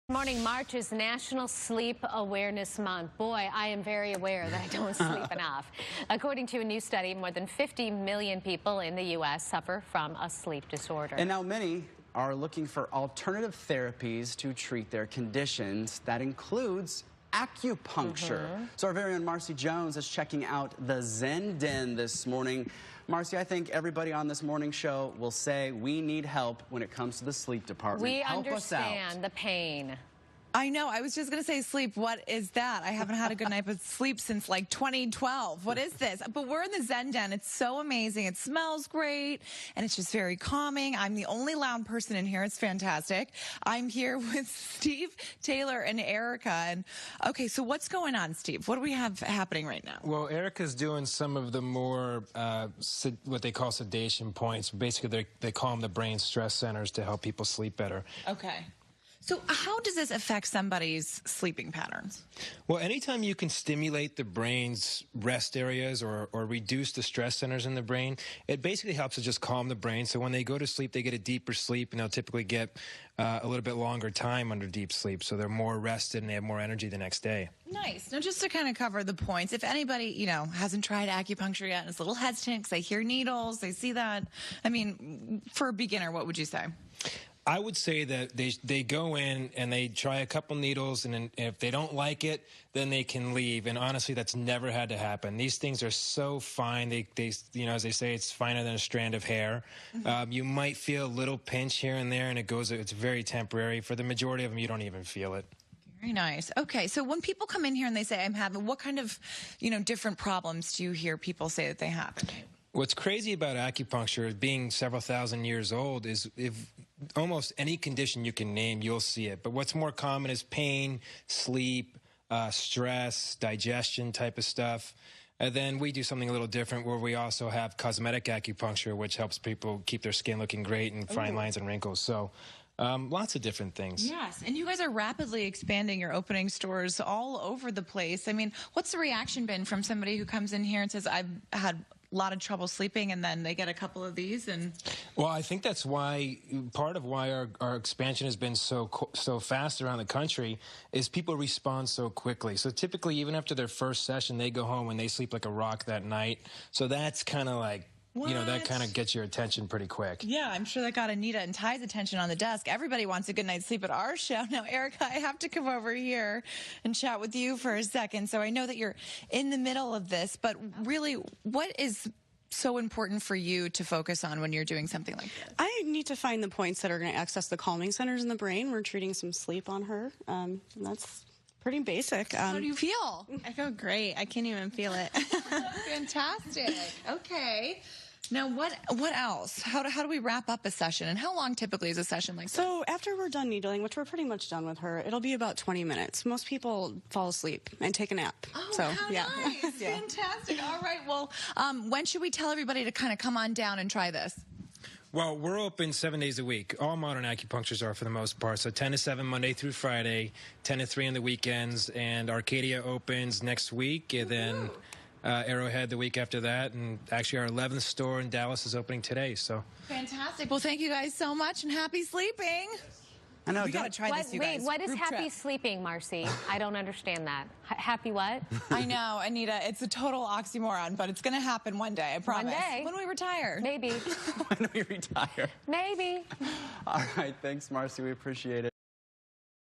Morning. March is National Sleep Awareness Month. Boy, I am very aware that I don't sleep enough. According to a new study, more than 50 million people in the U.S. suffer from a sleep disorder. And now many are looking for alternative therapies to treat their conditions. That includes acupuncture. So our very own Marcy Jones is checking out the Zen Den this morning. Marcy, I think everybody on this morning show will say we need help when it comes to the sleep department. We understand the pain. I know. I was just going to say sleep. What is that? I haven't had a good night of sleep since like 2012. What is this? But we're in the Zen Den. It's so amazing. It smells great, and it's just very calming. I'm the only loud person in here. It's fantastic. I'm here with Steve, Taylor, and Erica. And okay, so what's going on, Steve? What do we have happening right now? Well, Erica's doing some of the more what they call sedation points. Basically, they call them the brain stress centers to help people sleep better. Okay. So how does this affect somebody's sleeping patterns? Well, anytime you can stimulate the brain's rest areas or reduce the stress centers in the brain, it basically helps to just calm the brain. So when they go to sleep, they get a deeper sleep, and they'll typically get a little bit longer time under deep sleep. So they're more rested and they have more energy the next day. Nice. Now, just to kind of cover the points, if anybody, hasn't tried acupuncture yet and is a little hesitant because they hear needles, they see that, I mean, for a beginner, what would you say? I would say that they go in and they try a couple needles, and if they don't like it, then they can leave. And honestly, that's never had to happen. These things are so fine. They as they say, it's finer than a strand of hair. You might feel a little pinch here and there, and it's very temporary. For the majority of them, you don't even feel it. Very nice. Okay, so when people come in here and they say, I'm having, what kind of, different problems do you hear people say that they have? What's crazy about acupuncture, being several thousand years old, is if almost any condition you can name, you'll see it. But what's more common is pain, sleep, stress, digestion type of stuff. And then we do something a little different where we also have cosmetic acupuncture, which helps people keep their skin looking great and fine lines and wrinkles. So lots of different things. Yes, and you guys are rapidly expanding. You're opening stores all over the place. I mean, what's the reaction been from somebody who comes in here and says, I've had a lot of trouble sleeping, and then they get a couple of these? And well, I think that's why part of why our expansion has been so fast around the country is people respond so quickly. So typically, even after their first session, they go home and they sleep like a rock that night. So that's kind of like, that kind of gets your attention pretty quick. Yeah, I'm sure that got Anita and Ty's attention on the desk. Everybody wants a good night's sleep at our show. Now, Erica, I have to come over here and chat with you for a second. So I know that you're in the middle of this, but really, what is so important for you to focus on when you're doing something like this? I need to find the points that are going to access the calming centers in the brain. We're treating some sleep on her. And that's pretty basic. How do you feel? I feel great. I can't even feel it. Fantastic. Okay. Now, what else? How do we wrap up a session? And how long typically is a session like this? So after we're done needling, which we're pretty much done with her, it'll be about 20 minutes. Most people fall asleep and take a nap. Oh, so, how yeah. nice. Yeah. Fantastic. All right. Well, when should we tell everybody to kind of come on down and try this? Well, we're open 7 days a week. All modern acupuncturists are for the most part. So 10 to 7 Monday through Friday, 10 to 3 on the weekends, and Arcadia opens next week, and then Arrowhead the week after that, and actually our 11th store in Dallas is opening today. So fantastic. Well, thank you guys so much, and happy sleeping. I know. We got to try this, you guys. Wait, what is Group happy trip. sleeping, Marcy? I don't understand that. Happy what? I know, Anita. It's a total oxymoron, but it's going to happen one day, I promise. One day. When we retire. Maybe. When we retire. Maybe. All right. Thanks, Marcy. We appreciate it.